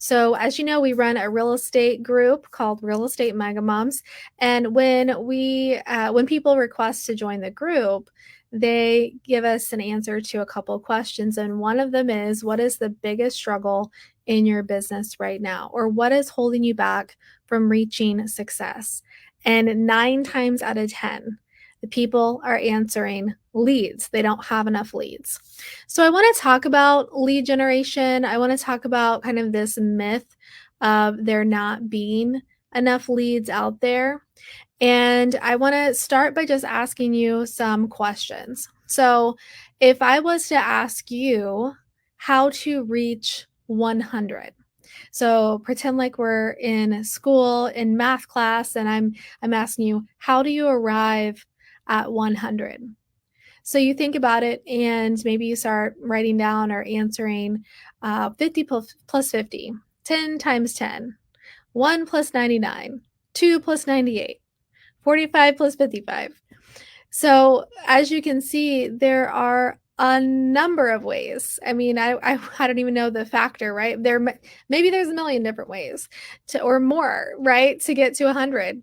So as you know, we run a real estate group called Real Estate Mega Moms. And when people request to join the group, they give us an answer to a couple of questions. And one of them is, what is the biggest struggle in your business right now? Or what is holding you back from reaching success? And 9 times out of 10, the people are answering leads. They don't have enough leads. So I want to talk about lead generation. I want to talk about kind of this myth of there not being enough leads out there. And I want to start by just asking you some questions. So if I was to ask you how to reach 100, so pretend like we're in school in math class, and I'm asking you, how do you arrive at 100? So you think about it, and maybe you start writing down or answering 50 plus 50, 10 times 10, 1 plus 99, 2 plus 98, 45 plus 55. So as you can see, there are a number of ways. I mean, I don't even know the factor, right? Maybe there's a million different ways or more, right, to get to 100.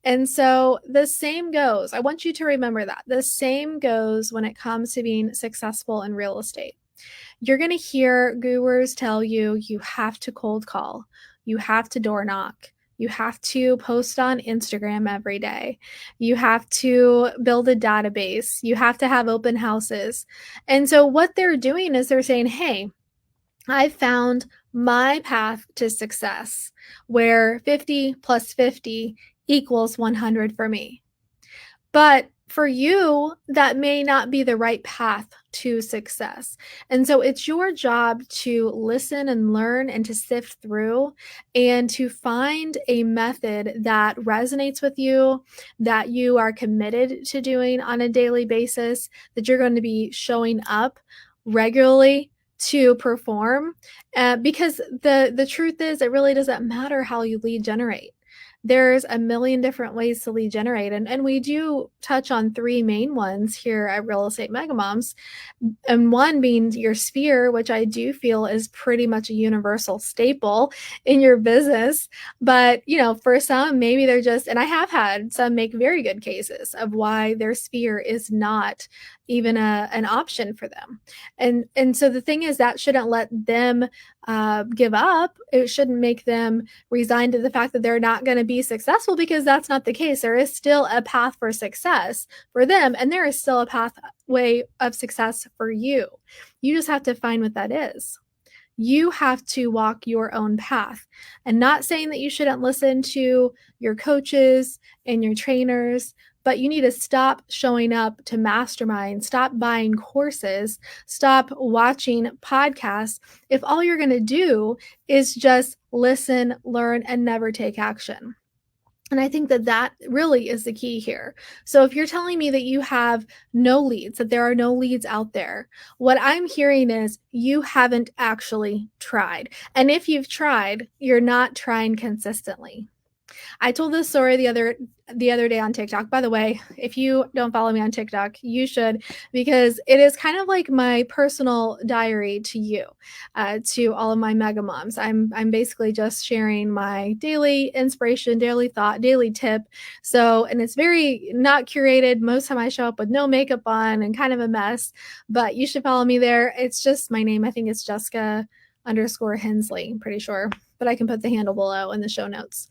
And so the same goes. I want you to remember that. The same goes when it comes to being successful in real estate. You're going to hear gurus tell you you have to cold call, you have to door knock, you have to post on Instagram every day, you have to build a database, you have to have open houses. And so what they're doing is they're saying, hey, I found my path to success where 50 plus 50 equals 100 for me. But for you, that may not be the right path to success. And so it's your job to listen and learn and to sift through and to find a method that resonates with you, that you are committed to doing on a daily basis, that you're going to be showing up regularly to perform. Because the truth is, it really doesn't matter how you lead generate. There's a million different ways to lead generate. And we do touch on 3 main ones here at Real Estate Mega Moms. And one being your sphere, which I do feel is pretty much a universal staple in your business. But, for some, maybe they're just, and I have had some make very good cases of why their sphere is not even an option for them. And so the thing is, that shouldn't let them give up. It shouldn't make them resign to the fact that they're not going to be successful, because that's not the case. There is still a path for success for them, and there is still a pathway of success for you. You just have to find what that is. You have to walk your own path. And not saying that you shouldn't listen to your coaches and your trainers, but you need to stop showing up to mastermind, stop buying courses, stop watching podcasts if all you're going to do is just listen, learn, and never take action. And I think that really is the key here. So if you're telling me that you have no leads, that there are no leads out there, what I'm hearing is you haven't actually tried. And if you've tried, you're not trying consistently. I told this story the other day on TikTok. By the way, if you don't follow me on TikTok, you should, because it is kind of like my personal diary to you, to all of my mega moms. I'm basically just sharing my daily inspiration, daily thought, daily tip. So, and it's very not curated. Most of the time I show up with no makeup on and kind of a mess, but you should follow me there. It's just my name. I think it's Jessica_Hensley. I'm pretty sure, but I can put the handle below in the show notes.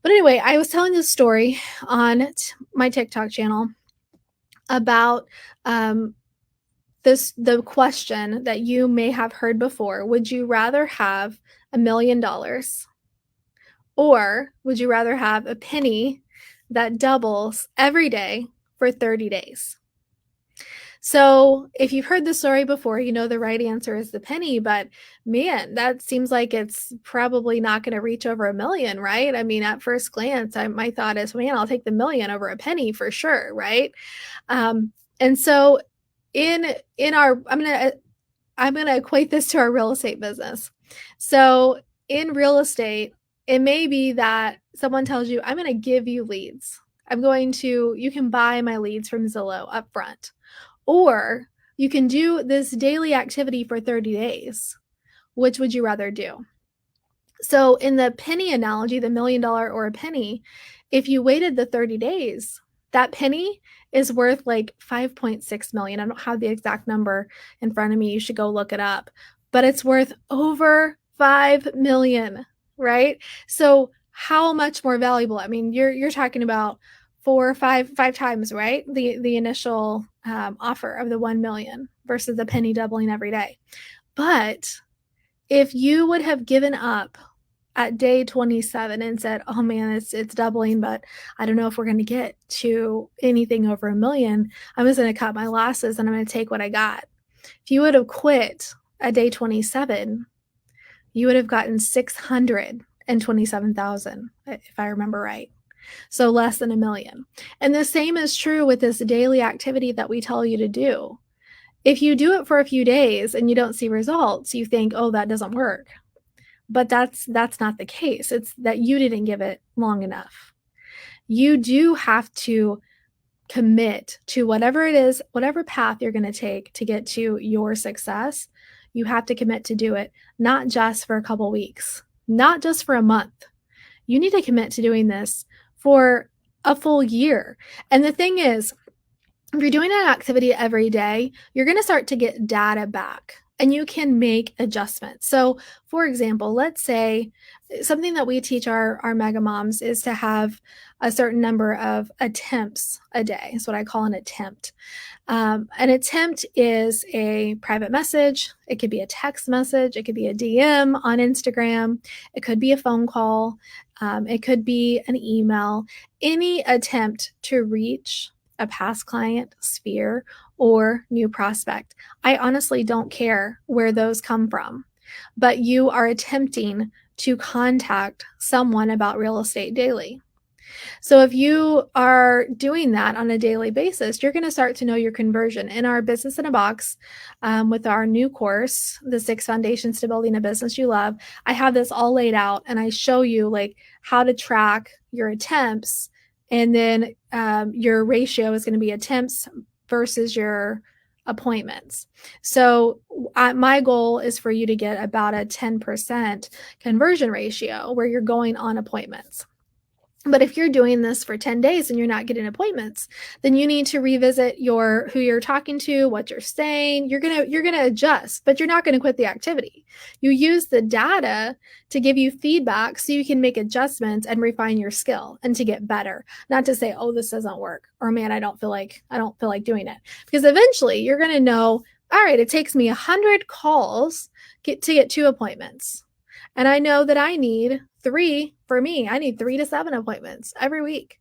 But anyway, I was telling this story on my TikTok channel about the question that you may have heard before. Would you rather have $1 million, or would you rather have a penny that doubles every day for 30 days? So if you've heard the story before, you know the right answer is the penny, but man, that seems like it's probably not going to reach over $1 million, right? I mean, at first glance, my thought is, man, I'll take the $1 million over a penny for sure, right? And so in our, I'm gonna equate this to our real estate business. So in real estate, it may be that someone tells you, I'm going to give you leads. You can buy my leads from Zillow up front. Or you can do this daily activity for 30 days. Which would you rather do? So in the penny analogy, the $1 million or a penny, if you waited the 30 days, that penny is worth like 5.6 million. I don't have the exact number in front of me. You should go look it up. But it's worth over 5 million, right? So how much more valuable? I mean, you're talking about five times, right? The initial offer of the 1 million versus the penny doubling every day. But if you would have given up at day 27 and said, oh man, it's doubling, but I don't know if we're going to get to anything over 1 million, I'm just going to cut my losses and I'm going to take what I got. If you would have quit at day 27, you would have gotten 627,000, if I remember right. So less than 1 million. And the same is true with this daily activity that we tell you to do. If you do it for a few days and you don't see results, you think, oh, that doesn't work. But that's not the case. It's that you didn't give it long enough. You do have to commit to whatever it is, whatever path you're going to take to get to your success. You have to commit to do it, not just for a couple weeks, not just for a month. You need to commit to doing this for a full year. And the thing is, if you're doing an activity every day, you're going to start to get data back and you can make adjustments. So for example, let's say something that we teach our mega moms is to have a certain number of attempts a day. It's what I call an attempt. An attempt is a private message. It could be a text message. It could be a DM on Instagram. It could be a phone call. It could be an email. Any attempt to reach a past client, sphere, or new prospect. I honestly don't care where those come from, but you are attempting to contact someone about real estate daily. So if you are doing that on a daily basis, you're going to start to know your conversion. In our Business in a Box, with our new course, The 6 Foundations to Building a Business You Love, I have this all laid out and I show you like how to track your attempts. And then your ratio is going to be attempts versus your appointments. So my goal is for you to get about a 10% conversion ratio where you're going on appointments. But if you're doing this for 10 days and you're not getting appointments, then you need to revisit who you're talking to, what you're saying. You're going to adjust, but you're not going to quit the activity. You use the data to give you feedback so you can make adjustments and refine your skill and to get better. Not to say, oh, this doesn't work, or man, I don't feel like doing it. Because eventually you're going to know, all right, it takes me 100 calls to get 2 appointments. And I know that I need 3 to 7 appointments every week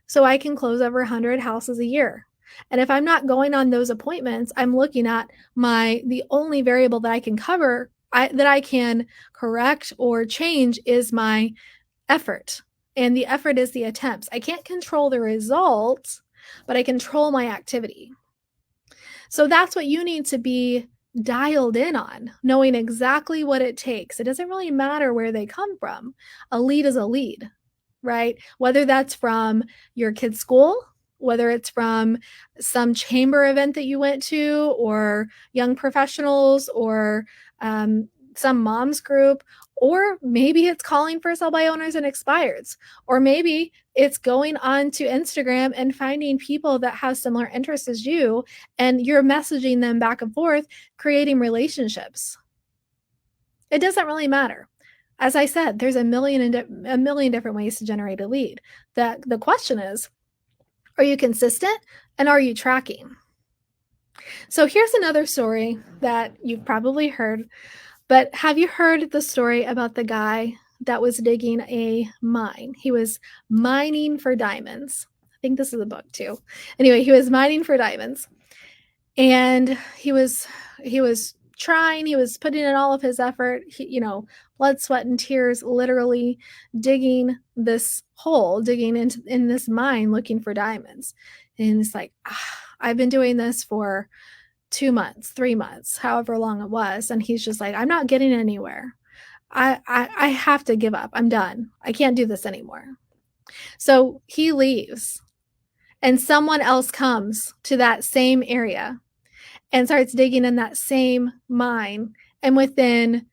so I can close over 100 houses a year. And if I'm not going on those appointments, I'm looking at the only variable that I can cover, that I can correct or change is my effort. And the effort is the attempts. I can't control the results, but I control my activity. So that's what you need to be dialed in on, knowing exactly what it takes. It doesn't really matter where they come from. A lead is a lead, right? Whether that's from your kid's school, whether it's from some chamber event that you went to, or young professionals, or some moms group, or maybe it's calling for sell by owners and expireds, or maybe it's going on to Instagram and finding people that have similar interests as you, and you're messaging them back and forth, creating relationships. It doesn't really matter. As I said, there's a million different ways to generate a lead. The question is, are you consistent and are you tracking? So here's another story that you've probably heard, but have you heard the story about the guy that was digging a mine? He was mining for diamonds. I think this is a book too. Anyway, he was mining for diamonds, and he was trying, he was putting in all of his effort, blood, sweat, and tears, literally digging this hole, digging in this mine, looking for diamonds. And it's like, I've been doing this for 2 months, 3 months, however long it was. And he's just like, I'm not getting anywhere. I have to give up. I'm done. I can't do this anymore. So he leaves, and someone else comes to that same area and starts digging in that same mine. And within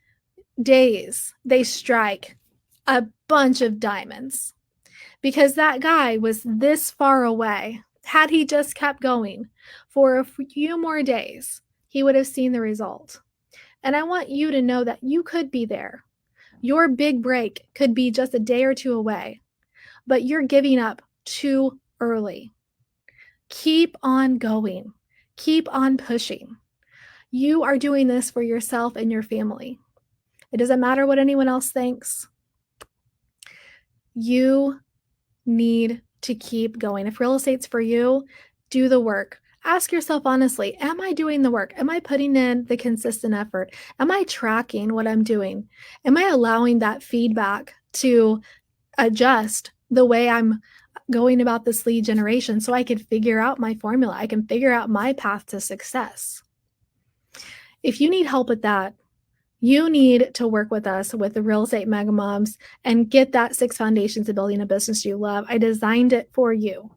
days, they strike a bunch of diamonds because that guy was this far away. Had he just kept going for a few more days, he would have seen the result. And I want you to know that you could be there. Your big break could be just a day or two away, but you're giving up too early. Keep on going. Keep on pushing. You are doing this for yourself and your family. It doesn't matter what anyone else thinks. You need to keep going. If real estate's for you, do the work. Ask yourself honestly, am I doing the work? Am I putting in the consistent effort? Am I tracking what I'm doing? Am I allowing that feedback to adjust the way I'm going about this lead generation so I can figure out my formula? I can figure out my path to success. If you need help with that, you need to work with us with the Real Estate Mega Moms and get that 6 foundations of building a business you love. I designed it for you.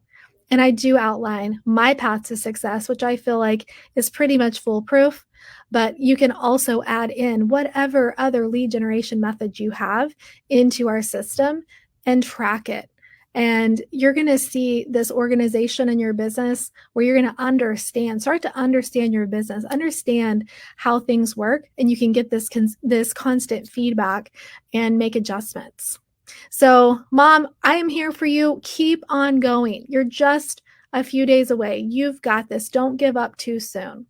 And I do outline my path to success, which I feel like is pretty much foolproof. But you can also add in whatever other lead generation methods you have into our system and track it. And you're going to see this organization in your business where you're going to start to understand your business, understand how things work, and you can get this constant feedback and make adjustments. So, Mom, I am here for you. Keep on going. You're just a few days away. You've got this. Don't give up too soon.